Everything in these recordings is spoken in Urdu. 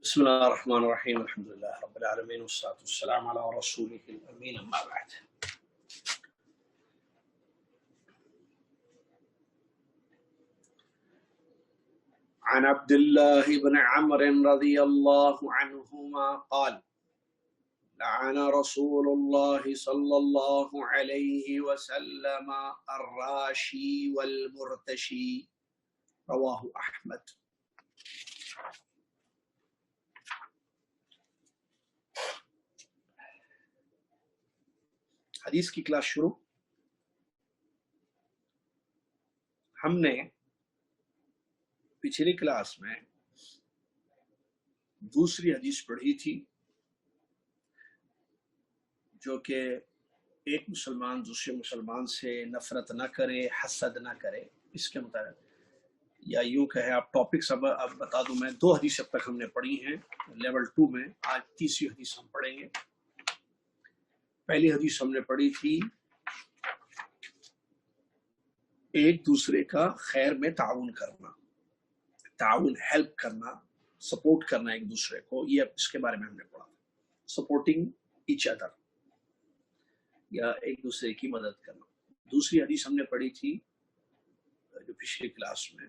بسم الله الرحمن الرحيم الحمد لله رب العالمين والصلاة والسلام على رسوله الأمين أما بعد. عن عبد الله بن عمرو رضي الله عنهما قال لعن رسول الله صلى الله عليه وسلم الراشي والمرتشي رواه أحمد. حدیث کی کلاس شروع. ہم نے پچھلی کلاس میں دوسری حدیث پڑھی تھی جو کہ ایک مسلمان دوسرے مسلمان سے نفرت نہ کرے، حسد نہ کرے. اس کے مطابق یا یوں کہے آپ ٹاپکس اب بتا دوں میں. دو حدیث اب تک ہم نے پڑھی ہیں لیول 2 میں. آج تیسری حدیث ہم پڑھیں گے. پہلی حدیث ہم نے پڑھی تھی ایک دوسرے کا خیر میں تعاون کرنا، تعاون، ہیلپ کرنا، سپورٹ کرنا ایک دوسرے کو. یہ اس کے بارے میں ہم نے پڑھا، سپورٹنگ ایچ ادر یا ایک دوسرے کی مدد کرنا. دوسری حدیث ہم نے پڑھی تھی جو پچھلی کلاس میں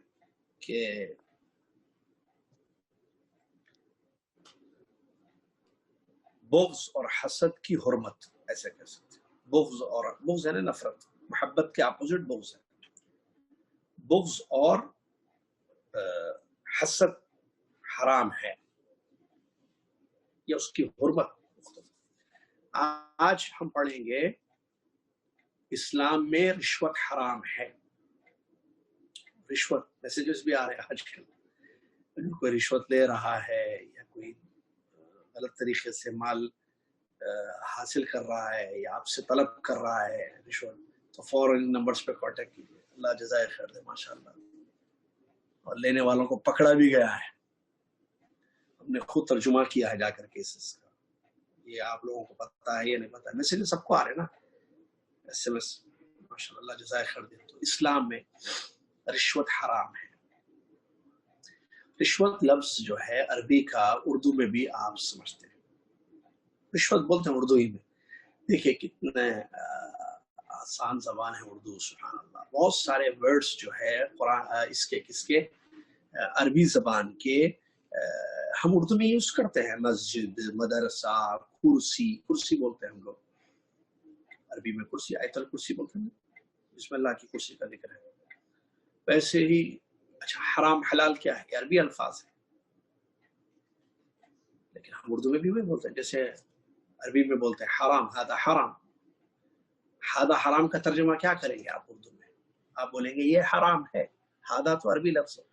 کہ بغض اور حسد کی حرمت، ایسے کہہ سکتے. بغض ہے نا نفرت، محبت کے اپوزٹ بغض ہے. بغض اور حسد حرام ہے یا اس کی حرمت مختلف. آج ہم پڑھیں گے اسلام میں رشوت حرام ہے. رشوت میسیجز بھی آ رہے ہیں آج کل، کوئی رشوت لے رہا ہے یا کوئی غلط طریقے سے مال حاصل کر رہا ہے یا آپ سے طلب کر رہا ہے رشوت، تو فوراً نمبرز پہ کانٹیکٹ کیجیے. اللہ جزائے خیر دے ماشاءاللہ. اور لینے والوں کو پکڑا بھی گیا ہے. ہم نے خود ترجمہ کیا ہے جا کر کیسز کا. یہ آپ لوگوں کو پتہ ہے یا نہیں پتہ ہے؟ میسیج سب کو آ رہے ہیں نا، ایس ایم ایس. ماشاءاللہ اللہ جزائے خیر دے. تو اسلام میں رشوت حرام ہے. رشوت لفظ جو ہے عربی کا اردو میں بھی آپ سمجھتے ہیں. رشوت بولتے ہیں اردو ہی میں. دیکھیں کتنے آسان زبان ہے اردو، سبحان اللہ. بہت سارے ورڈز جو ہے قرآن اس کے عربی زبان کے ہم اردو میں یوز کرتے ہیں. مسجد، مدرسہ، کرسی بولتے ہیں ہم لوگ عربی میں. کرسی، آیت الکرسی بولتے ہیں جس میں اللہ کی کرسی کا ذکر ہے. ویسے ہی اچھا حرام حلال کیا ہے؟ یہ عربی الفاظ ہے لیکن ہم اردو میں بھی وہی بولتے ہیں. جیسے عربی میں بولتے ہیں حرام، ہذا حرام. ہذا حرام کا ترجمہ کیا کریں گے آپ اردو میں؟ آپ بولیں گے یہ حرام ہے. ہذا تو عربی لفظ ہے،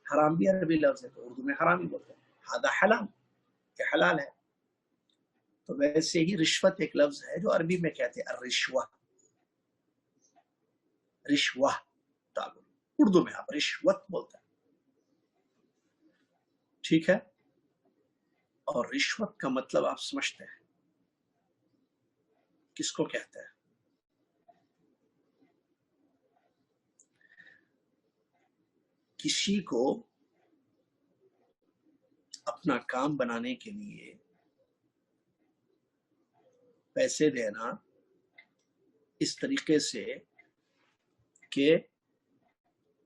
حرام بھی عربی لفظ ہے، تو اردو میں حرام ہی بولتے ہیں. ہذا حلال، یہ حلال ہے. تو ویسے ہی رشوت ایک لفظ ہے جو عربی میں کہتے ہیں الرشوہ. رشوہ تعلق، اردو میں آپ رشوت بولتے ہیں. ٹھیک ہے. اور رشوت کا مطلب آپ سمجھتے ہیں کس کو کہتے ہیں؟ کسی کو اپنا کام بنانے کے لیے پیسے دینا اس طریقے سے کہ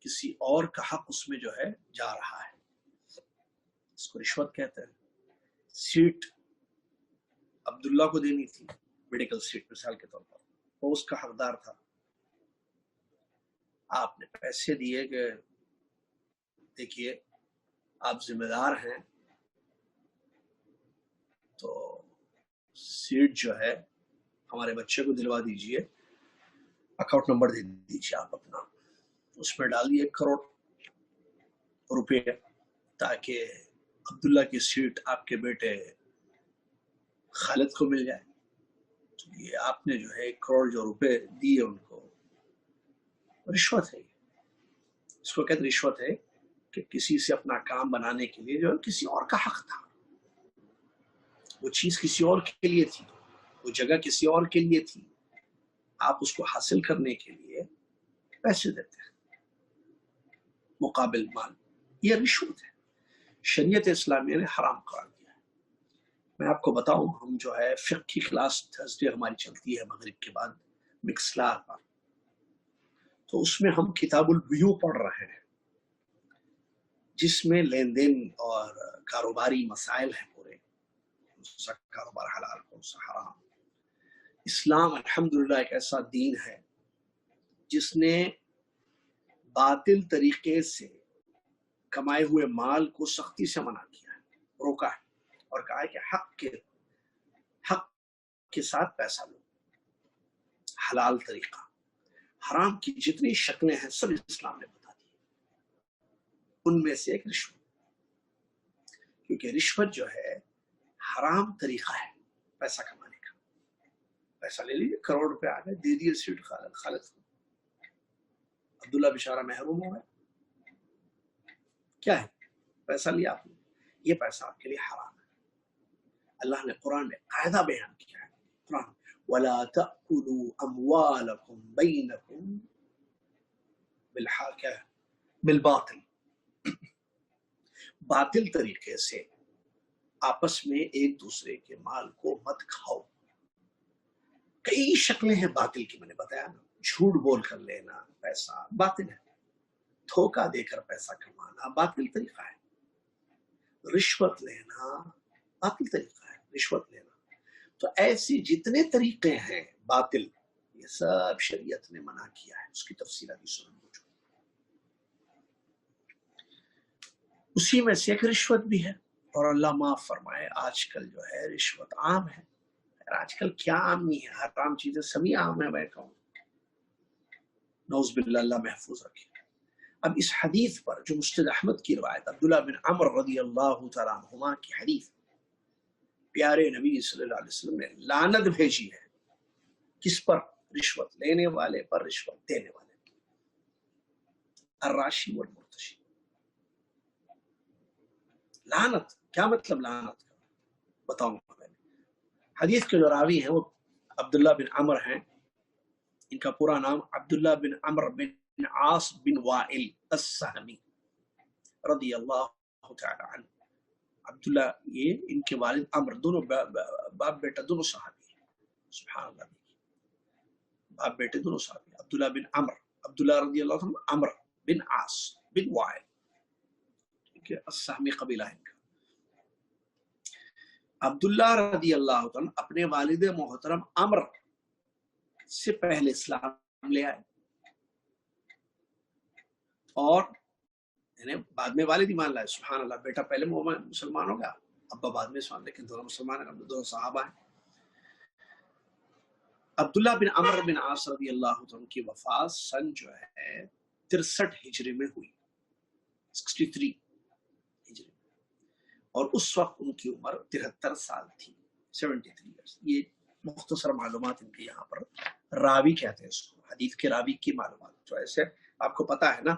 کسی اور کا حق اس میں جو ہے جا رہا ہے، اس کو رشوت کہتے ہیں. سیٹ عبداللہ کو دینی تھی، میڈیکل سیٹ مثال کے طور پر، وہ اس کا حقدار تھا. آپ نے پیسے دیے کہ دیکھیے آپ ذمہ دار ہیں، تو سیٹ جو ہے ہمارے بچے کو دلوا دیجئے، اکاؤنٹ نمبر دے دیجئے آپ اپنا، اس میں ڈال دیے 1 کروڑ روپے تاکہ عبداللہ کی سیٹ آپ کے بیٹے خالد کو مل جائے. تو یہ آپ نے جو ہے 1 کروڑ جو روپے دیے ان کو، رشوت ہے. اس کو کہتے رشوت ہے کہ کسی سے اپنا کام بنانے کے لیے جو ہے کسی اور کا حق تھا، وہ چیز کسی اور کے لیے تھی، وہ جگہ کسی اور کے لیے تھی، آپ اس کو حاصل کرنے کے لیے پیسے دیتے ہیں مقابل مال. یہ رشوت ہے. شریعت اسلامیہ نے حرام قرار دیا ہے۔ میں آپ کو بتاؤں، ہم جو ہے فقہ کی کلاس تھرسڈے ہماری چلتی ہے مغرب کے بعد مکسلار پر، تو اس میں ہم کتاب البیوع پڑھ رہے ہیں جس میں لین دین اور کاروباری مسائل ہیں پورے، کون سا کاروبار حلال کون سا حرام۔ اسلام الحمدللہ ایک ایسا دین ہے جس نے باطل طریقے سے کمائے ہوئے مال کو سختی سے منع کیا ہے، روکا ہے، اور کہا ہے کہ حق کے ساتھ پیسہ لو، حلال طریقہ۔ حرام کی جتنی شکلیں ہیں سب اسلام نے بتا دی، ان میں سے ایک رشوت، کیونکہ رشوت جو ہے حرام طریقہ ہے پیسہ کمانے کا۔ پیسہ لے لیجیے، کروڑ روپے آ گئے، دے دیے سیٹ خالد کو، عبداللہ بیچارہ محروم ہو گئے۔ کیا ہے؟ پیسہ لیا آپ نے، یہ پیسہ آپ کے لیے حرام ہے۔ اللہ نے قرآن میں قاعدہ بیان کیا ہے، قرآن وَلَا تَأْكُلُوا أَمْوَالَكُمْ بَيْنَكُمْ بالباطل، باطل طریقے سے آپس میں ایک دوسرے کے مال کو مت کھاؤ۔ کئی شکلیں ہیں باطل کی، میں نے بتایا نا، جھوٹ بول کر لینا پیسہ باطل ہے، دھوکہ دے کر پیسہ کمانا باطل طریقہ ہے، رشوت لینا باطل طریقہ ہے، رشوت لینا۔ تو ایسی جتنے طریقے ہیں باطل، یہ سب شریعت نے منع کیا ہے، اس کی تفصیلات بھی سنن موجود۔ اسی میں سے ایک رشوت بھی ہے، اور اللہ معاف فرمائے آج کل جو ہے رشوت عام ہے۔ آج کل کیا عام نہیں ہے، حرام چیزیں سبھی عام ہے، میں کہوں نعوذ باللہ، اللہ محفوظ رکھے۔ اب اس حدیث پر جو مسند احمد کی روایت عبداللہ بن عمر رضی اللہ تعالیٰ عنہما کی حدیث، پیارے نبی صلی اللہ علیہ وسلم نے لعنت بھیجی ہے کس پر؟ رشوت لینے والے پر، رشوت دینے والے پر، الراشی والمرتشی۔ لعنت کیا مطلب؟ لعنت کا بتاؤں گا میں۔ حدیث کے جو راوی ہیں وہ عبداللہ بن عمر ہیں، ان کا پورا نام عبداللہ بن عمر بن عاص بن وائل السہمی رضی اللہ تعالی عنہ۔ عبداللہ، یہ ان کے والد عمر، دونوں باپ بیٹا دونوں صحابی ہیں، سبحان اللہ، باپ بیٹے دونوں صحابی، عبداللہ بن عمر، عبداللہ رضی اللہ عنہ، عمر بن عاص بن وائل، ٹھیک ہے، السہمی قبیلہ ہے ان کا۔ عبداللہ رضی اللہ عنہ اپنے والد محترم عمر سے پہلے اسلام لے آئے، اور یعنی بعد میں والد ایمان لائے، سبحان اللہ، بیٹا پہلے مسلمان ہو گیا، ابا بعد میں اسلام، لیکن دونوں مسلمان ہیں، دونوں صحابہ ہیں۔ عبداللہ بن عمر بن عاص رضی اللہ عنہ کی وفات سن جو ہے 63 ہجری میں ہوئی، 63 ہجری، اور اس وقت ان کی عمر 73 سال تھی، 73 ایئرس۔ یہ مختصر معلومات ان کے یہاں پر راوی کہتے ہیں اس کو، حدیث کے راوی کی معلومات، جو ایسے آپ کو پتا ہے نا،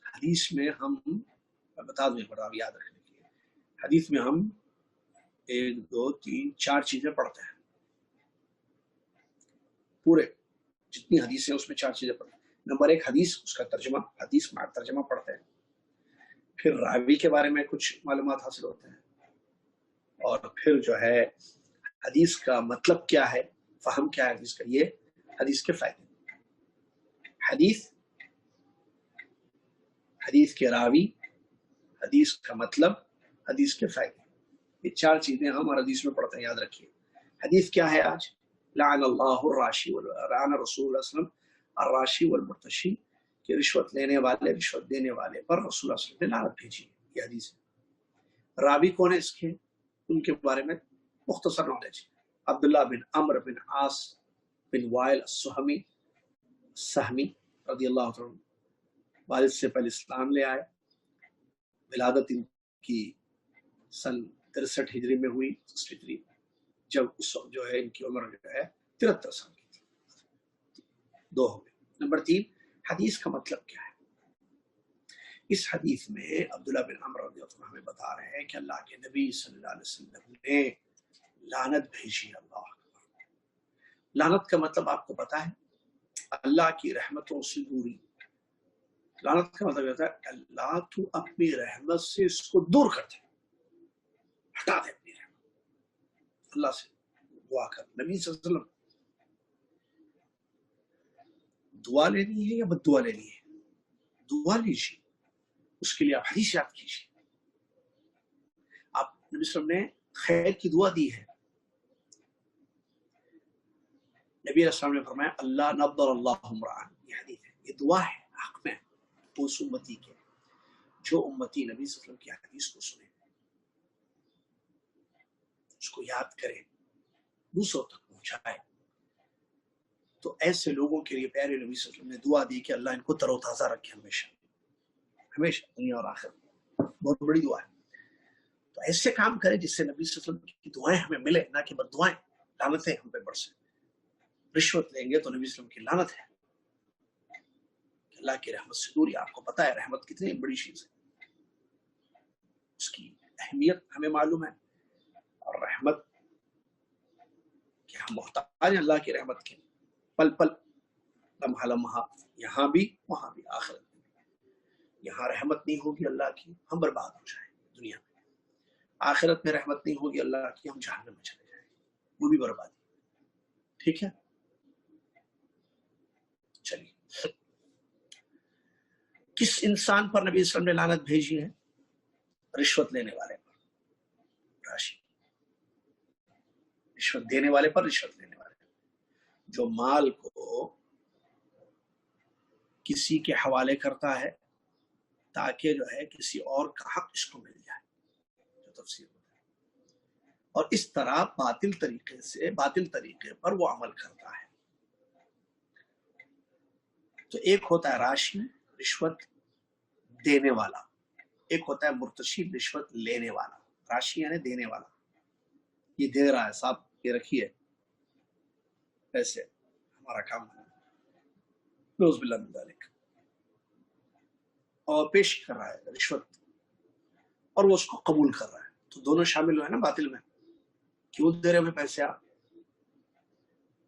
حدیث میں ہم، میں بتا دوں ایک بار راوی یاد رکھنے کے لیے، حدیث میں ہم 1 2 3 4 چیزیں پڑھتے ہیں، پورے جتنی حدیث ہیں اس میں 4 چیزیں پڑھتے ہیں۔ نمبر 1 حدیث، اس کا ترجمہ، حدیث میں ترجمہ پڑھتے ہیں، پھر راوی کے بارے میں کچھ معلومات حاصل ہوتے ہیں، اور پھر جو ہے حدیث کا مطلب کیا ہے، فہم کیا ہے حدیث کا، یہ حدیث کے فائدے، حدیث کے راوی، حدیث کا مطلب، حدیث کے فائدے، یہ 4 چیزیں ہم حدیث میں پڑھتے ہیں، یاد رکھیے۔ حدیث کیا ہے آج؟ لعن اللہ الراشی لعن رسول اللہ صلی اللہ علیہ وسلم الراشی والمرتشی، کہ رشوت لینے والے، رشوت دینے والے پر رسول اللہ صلی اللہ علیہ وسلم نے لعنت بھیجی، یہ حدیث ہے۔ راوی کون ہے اس کے؟ ان کے بارے میں مختصر نالج، عبداللہ بن عمر بن عاص بن وائل السہمی رضی اللہ عنہ، والد سے پہلے اسلام لے آئے، ولادت ان کی سن 63 ہجری میں ہوئی، 63، جب اس وقت جو ہے ان کی عمر جو ہے 73 سال کی تھی۔ 2 ہو گئے۔ نمبر 3 حدیث کا مطلب کیا ہے؟ اس حدیث میں عبداللہ بن عمر رضی اللہ عنہ ہمیں بتا رہے ہیں کہ اللہ کے نبی صلی اللہ علیہ وسلم نے لعنت بھیجی۔ اللہ اکبر۔ لعنت کا مطلب آپ کو پتا ہے؟ اللہ کی رحمتوں سے دوری، لعنت کا مطلب یہ ہوتا ہے اللہ تو اپنی رحمت سے اس کو دور کر دے، ہٹا دے اپنی رحمت۔ اللہ سے دعا کر، نبی صلی اللہ علیہ وسلم دعا لینی ہے یا بد دعا لینی ہے؟ دعا لیجیے، اس کے لیے آپ حدیث یاد کیجیے۔ آپ نبی صلی اللہ علیہ وسلم نے خیر کی دعا دی ہے۔ نبی علیہ السلام نے فرمایا اللہ نضر اللہ امرأن، یہ حدیث ہے، یہ دعا ہے حق میں اس امتی کے، جو امتی نبی صلی اللہ علیہ وسلم کی حدیث کو سنے، اس کو یاد کرے، دوسروں تک پہنچائے، تو ایسے لوگوں کے لیے پیارے نبی صلی اللہ علیہ وسلم نے دعا دی کہ اللہ ان کو تر و تازہ رکھے ہمیشہ ہمیشہ، دنیا اور آخرت۔ بہت بڑی دعا ہے۔ تو ایسے کام کرے جس سے نبی صلی اللہ علیہ وسلم کی دعائیں ہمیں ملے، نہ کہ بد دعائیں، لعنتیں ہم پہ برسیں۔ رشوت لیں گے تو نبی صلی اللہ علیہ وسلم کی لعنت ہے، اللہ کی رحمت سے دوری۔ آپ کو پتا ہے رحمت کتنی بڑی چیز ہے، اس کی اہمیت ہمیں معلوم ہے، اور رحمت کہ ہم محتاج ہیں اللہ کی رحمت کے، پل پل، لمحہ لمحہ، یہاں بھی وہاں بھی، آخرت میں بھی۔ یہاں رحمت نہیں ہوگی اللہ کی، ہم برباد ہو جائیں دنیا میں۔ آخرت میں رحمت نہیں ہوگی اللہ کی، ہم جہنم میں چلے جائیں، وہ بھی بربادی۔ ٹھیک ہے، چلیے، کس انسان پر نبی صلی اللہ علیہ وسلم نے لعنت بھیجی ہے؟ رشوت لینے والے پر، راشی، رشوت دینے والے پر، رشوت لینے والے پر، جو مال کو کسی کے حوالے کرتا ہے تاکہ جو ہے کسی اور کا حق اس کو مل جائے، جو تفسیر ہوتا ہے، اور اس طرح باطل طریقے پر وہ عمل کرتا ہے۔ تو ایک ہوتا ہے راشی، رشوت دینے والا، ایک ہوتا ہے مرتشی، رشوت لینے والا۔ راشی یعنی دینے والا، یہ دے رہا ہے، صاحب یہ رکھیے پیسے، ہمارا کام ہے، نعوذ باللہ من ذالک، اور پیش کر رہا ہے رشوت، اور وہ اس کو قبول کر رہا ہے، تو دونوں شامل ہوئے نا باطل میں۔ کیوں دے رہے ہوئے پیسے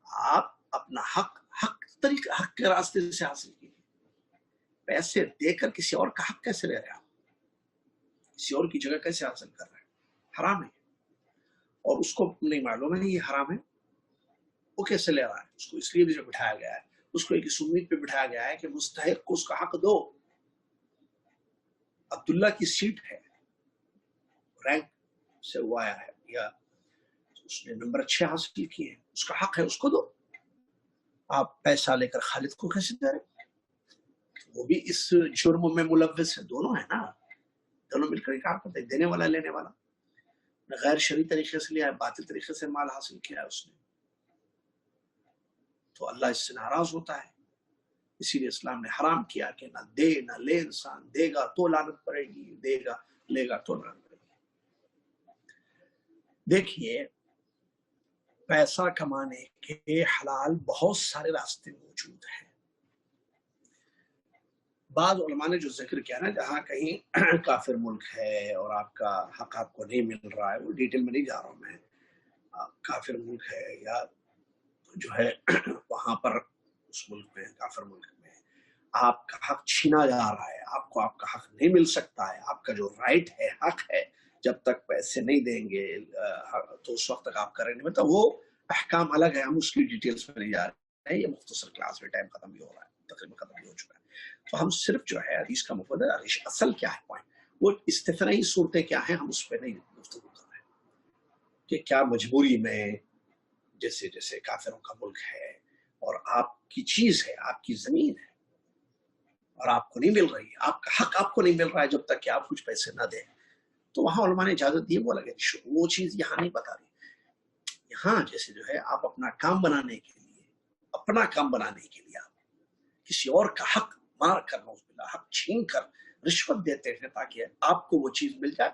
آپ اپنا حق حق کے راستے سے حاصل کیجیے۔ پیسے دے کر کسی اور کا حق کیسے لے رہے ہیں آپ؟ کسی اور کی جگہ کیسے حاصل کر رہے ہیں؟ حرام ہے، اور اس کو نہیں معلوم ہے یہ حرام ہے، وہ کیسے لے رہا ہے؟ اس کو اس لیے بھی جو بٹھایا گیا ہے، اس کو ایک امید پہ بٹھایا گیا ہے کہ مستحق کو اس کا حق دو۔ عبداللہ کی سیٹ ہے، رینک سے وہ آیا ہے، یا اس نے نمبر 6 حاصل کیے ہیں، اس کا حق ہے، اس کو دو۔ آپ پیسہ لے کر خالد کو کیسے دے رہے؟ وہ بھی اس جرم میں ملوث ہے، دونوں ہیں نا، دونوں مل کر کام کرتے ہیں، دینے والا لینے والا۔ غیر شرعی طریقے سے لیا ہے، باطل طریقے سے مال حاصل کیا ہے اس نے، تو اللہ اس سے ناراض ہوتا ہے۔ اسی لیے اسلام نے حرام کیا کہ نہ دے نہ لے، انسان دے گا تو لعنت پڑے گی، دے گا لے گا تو لعنت پڑے گی۔ دیکھیے، پیسہ کمانے کے حلال بہت سارے راستے موجود ہیں۔ بعض علماء نے جو ذکر کیا نا، جہاں کہیں کافر ملک ہے اور آپ کا حق آپ کو نہیں مل رہا ہے، وہ ڈیٹیل میں نہیں جا رہا ہوں میں، کافر ملک ہے یا جو ہے وہاں پر اس ملک میں، کافر ملک میں آپ کا حق چھینا جا رہا ہے، آپ کو آپ کا حق نہیں مل سکتا ہے، آپ کا جو رائٹ ہے، حق ہے، جب تک پیسے نہیں دیں گے تو اس وقت تک آپ کا نہیں ملتا۔ وہ احکام الگ ہے، ہم اس کی ڈیٹیلز میں نہیں جا رہے ہیں، یہ مختصر کلاس میں ٹائم ختم بھی ہو رہا ہے، تقریباً ختم بھی ہو چکا ہے۔ تو ہم صرف جو ہے حدیث کا مفہوم ہے، اصل کیا ہے پوائنٹ، وہ استثنائی صورتیں کیا ہیں، ہم اس پہ نہیں گفتگو کر رہے ہیں کہ کیا مجبوری میں، جیسے جیسے کافروں کا ملک ہے اور آپ کی چیز ہے، آپ کی زمین ہے اور آپ کو نہیں مل رہی، آپ کا حق آپ کو نہیں مل رہا ہے جب تک کہ آپ کچھ پیسے نہ دیں، تو وہاں علماء نے اجازت دی، وہ لگے وہ چیز یہاں نہیں بتا رہی۔ یہاں جیسے جو ہے آپ اپنا کام بنانے کے لیے، آپ کسی اور کا حق مار کر، حق چھین کر رشوت دیتے ہیں تاکہ آپ کو وہ چیز مل جائے،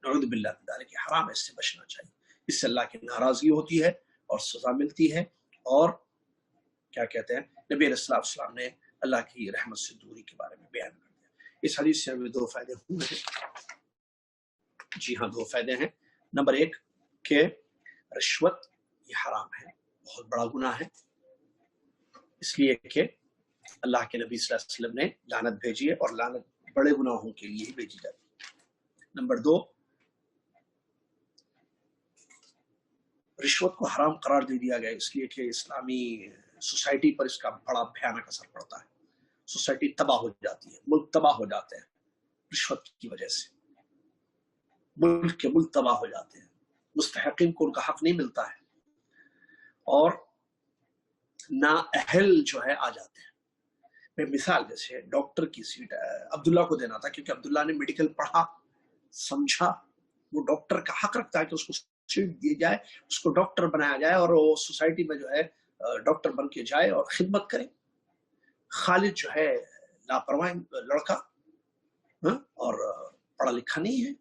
نعوذ باللہ من ذالک، حرام ہے، اس سے بچنا چاہیے۔ اس سے اللہ کی ناراضگی ہوتی ہے اور سزا ملتی ہے، اور کیا کہتے ہیں، نبی علیہ السلام نے اللہ کی رحمت سے دوری کے بارے میں بیان کر دیا۔ اس حدیث سے ہمیں 2 فائدے ہوئے ہیں۔ جی ہاں، 2 فائدے ہیں۔ نمبر 1 کہ رشوت یہ حرام ہے، بہت بڑا گناہ ہے، اس لیے کہ اللہ کے نبی صلی اللہ علیہ وسلم نے لعنت بھیجی ہے، اور لعنت بڑے گناہوں کے لیے ہی بھیجی جاتی ہے۔ نمبر 2، رشوت کو حرام قرار دے دیا گیا اس لیے کہ اسلامی سوسائٹی پر اس کا بڑا بھیانک اثر پڑتا ہے۔ سوسائٹی تباہ ہو جاتی ہے، ملک تباہ ہو جاتے ہیں رشوت کی وجہ سے، ملک تباہ ہو جاتے ہیں، مستحقین کو ان کا حق نہیں ملتا ہے، اور نااہل جو ہے آ جاتے ہیں۔ میں مثال جیسے ڈاکٹر کی سیٹ عبداللہ کو دینا تھا، کیونکہ عبداللہ نے میڈیکل پڑھا، سمجھا، وہ ڈاکٹر کا حق رکھتا ہے کہ اس کو سیٹ دی جائے، اس کو ڈاکٹر بنایا جائے، اور وہ سوسائٹی میں جو ہے ڈاکٹر بن کے جائے اور خدمت کرے۔ خالد جو ہے لاپرواہ لڑکا، اور پڑھا لکھا نہیں ہے،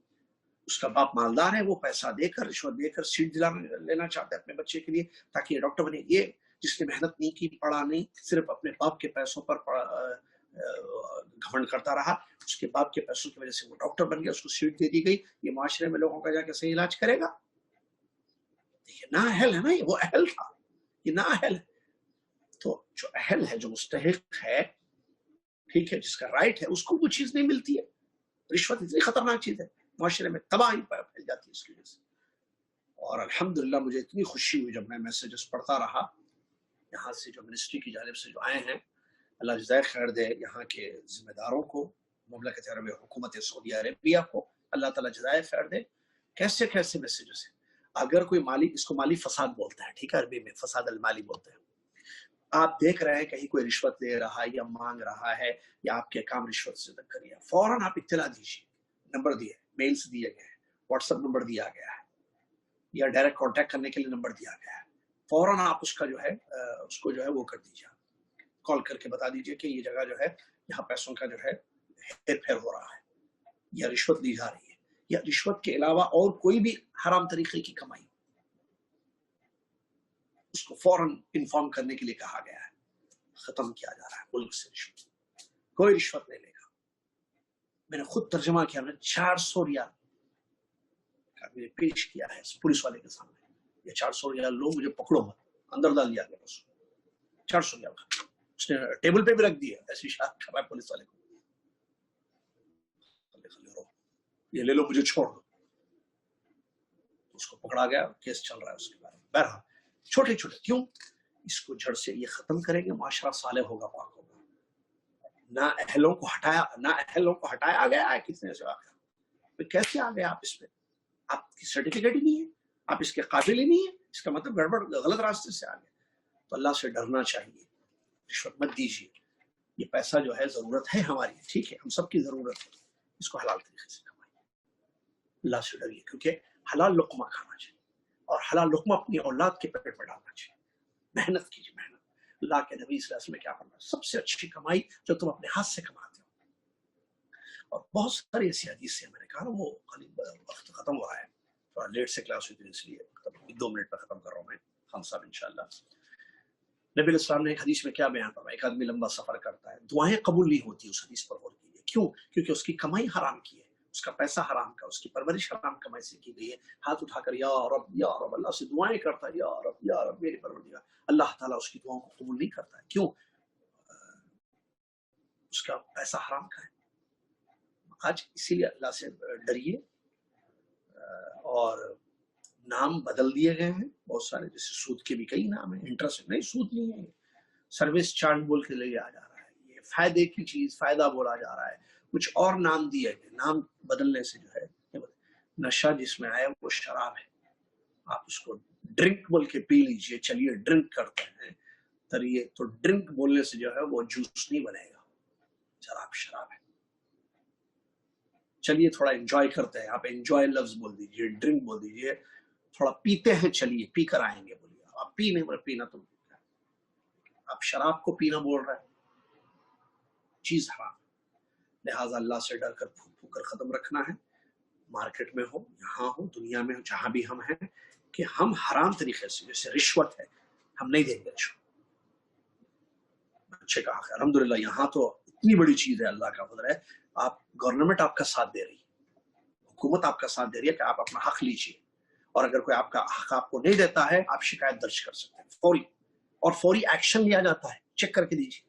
اس کا باپ مالدار ہے، وہ پیسہ دے کر، رشوت دے کر سیٹ لینا چاہتا ہے اپنے بچے کے لیے تاکہ یہ ڈاکٹر بنے۔ یہ جس نے محنت نہیں کی، پڑھا نہیں، صرف اپنے باپ کے پیسوں پر گھمنڈ کرتا رہا، اس کے باپ کے پیسوں کی وجہ سے وہ ڈاکٹر بن گیا، اس کو سیٹ دے دی گئی، یہ معاشرے میں لوگوں کا جا کے صحیح علاج کرے گا؟ دیکھیے نااہل ہے نا، وہ اہل تھا، یہ نااہل ہے۔ تو جو اہل ہے، جو مستحق ہے، ٹھیک ہے، جس کا رائٹ ہے، اس کو وہ چیز نہیں ملتی ہے۔ رشوت اتنی خطرناک چیز ہے، معاشرے میں تباہی پھیل جاتی ہے اس کی وجہ سے۔ اور الحمدللہ مجھے اتنی خوشی ہوئی جب میں میسیجز پڑھتا رہا یہاں سے، جو منسٹری کی جانب سے جو آئے ہیں، اللہ جزائے خیر دے یہاں کے ذمہ داروں کو، مملکت عرب حکومت سعودی عربیہ کو، اللہ تعالیٰ جزائے خیر دے۔ کیسے کیسے میسیجز ہیں۔ اگر کوئی مالی، اس کو مالی فساد بولتا ہے، ٹھیک ہے، عربی میں فساد المالی بولتے ہیں۔ آپ دیکھ رہے ہیں کہیں کوئی رشوت لے رہا ہے یا مانگ رہا ہے یا آپ کے کام رشوت سے کریے، فوراً آپ اطلاع دیجیے۔ نمبر دیے، میلز دیے گئے ہیں، واٹس ایپ نمبر دیا گیا ہے، یا ڈائریکٹ کانٹیکٹ کرنے کے لیے نمبر دیا گیا ہے، فوراً آپ اس کا جو ہے اس کو جو ہے وہ کر دیجیے، کال کر کے بتا دیجیے کہ یہ جگہ جو ہے یہاں پیسوں کا جو ہے ہیر پھیر ہو رہا ہے، یا رشوت لی جا رہی ہے، یا رشوت کے علاوہ اور کوئی بھی حرام طریقے کی کمائی، اس کو فوراً انفارم کرنے کے لیے کہا گیا ہے۔ ختم کیا جا رہا ہے ملک سے رشوت، کوئی رشوت نہیں لے گا۔ میں نے خود ترجمہ کیا، میں نے 400 ریال کا میں نے پیش کیا ہے پولیس والے کے سامنے، یہ 400 ریال لو، مجھے پکڑو مت، اندر ڈال دیا گیا اس کو، 400 ریال کا اس نے ٹیبل پہ بھی رکھ دیا، ایسی شاید کر رہا ہے پولیس والے کو، یہ لے لو، مجھے چھوڑ دو۔ اس کو پکڑا گیا، کیس چل رہا ہے اس کے بارے میں۔ بہرحال چھوٹے چھوٹے، کیوں اس کو جڑ سے یہ ختم کریں گے، معاشرہ صالح ہوگا، پاک ہوگا۔ نہ اہلوں کو ہٹایا گیا ہے کتنے سے آخر، کیسے آ گئے آپ اس پہ؟ آپ کی سرٹیفکیٹ ہی نہیں ہے، آپ اس کے قابل ہی نہیں ہے، اس کا مطلب گڑبڑ، غلط راستے سے آ گئے۔ تو اللہ سے ڈرنا چاہیے، رشوت مت دیجیے۔ یہ پیسہ جو ہے ضرورت ہے ہماری، ٹھیک ہے، ہم سب کی ضرورت ہے، اس کو حلال طریقے سے کمائیے، اللہ سے ڈریے، کیونکہ حلال لقمہ کھانا چاہیے، اور حلال لقمہ اپنی اولاد کے پیٹ میں ڈالنا چاہیے۔ محنت کیجیے، محنت۔ اللہ کے نبی صلی اللہ علیہ وسلم نے کیا فرمایا؟ سب سے اچھی کمائی جو تم اپنے ہاتھ سے کماتے ہو۔ اور بہت ساری ایسی حدیث ہیں، میں نے کہا نا وہ وقت ختم ہو رہا ہے، تھوڑا لیٹ سے کلاس ہوئی تھی، اس لیے 2 منٹ میں ختم کر رہا ہوں میں، خان صاحب انشاءاللہ۔ نبی علیہ السلام نے ایک حدیث میں کیا بیان فرمایا؟ ایک آدمی لمبا سفر کرتا ہے، دعائیں قبول نہیں ہوتی، اس حدیث پر غور کیجیے۔ کیوں؟ کیونکہ اس کی کمائی حرام کی ہے، اس کا پیسہ حرام کا، اس کی پرورش حرام کمائی سے کی گئی ہے۔ ہاتھ اٹھا کر یا رب اللہ سے دعائیں کرتا ہے، یا رب میرے پروردگار، اللہ تعالیٰ اس کی دعاؤں کو قبول نہیں کرتا ہے۔ کیوں؟ اس کا پیسہ حرام کا ہے۔ آج اسی لیے اللہ سے ڈریے۔ اور نام بدل دیے گئے ہیں بہت سارے، جیسے سود کے بھی کئی نام ہیں، انٹرسٹ نہیں، سود نہیں ہے، سروس چارج بول کے لیا جا رہا ہے، یہ فائدے کی چیز، فائدہ بولا جا رہا ہے، کچھ اور نام دیے گئے۔ نام بدلنے سے جو ہے نشہ جس میں آیا وہ شراب ہے، آپ اس کو ڈرنک بول کے پی لیجئے، چلیے ڈرنک کرتے ہیں، تریے تو ڈرنک بولنے سے جو ہے وہ جوس نہیں بنے گا، شراب ہے۔ چلیے تھوڑا انجوائے کرتے ہیں، آپ انجوائے لفظ بول دیجئے، ڈرنک بول دیجئے، تھوڑا پیتے ہیں، چلیے پی کر آئیں گے، بولیے آپ پی نہیں، بولے پینا تم، آپ شراب کو پینا بول رہے ہیں، چیز حرام۔ لہٰذا اللہ سے ڈر کر پھونک پھونک کر ختم رکھنا ہے، مارکیٹ میں ہو، یہاں ہو، دنیا میں ہو، جہاں بھی ہم ہیں، کہ ہم حرام طریقے سے، جیسے رشوت ہے، ہم نہیں دیں گے رشوت۔ بچے کا حق ہے، الحمدللہ یہاں تو اتنی بڑی چیز ہے، اللہ کا فضل ہے، آپ گورنمنٹ آپ کا ساتھ دے رہی ہے، حکومت آپ کا ساتھ دے رہی ہے کہ آپ اپنا حق لیجیے، اور اگر کوئی آپ کا حق آپ کو نہیں دیتا ہے، آپ شکایت درج کر سکتے ہیں فوری، اور فوری ایکشن لیا جاتا ہے، چیک کر کے دیجیے۔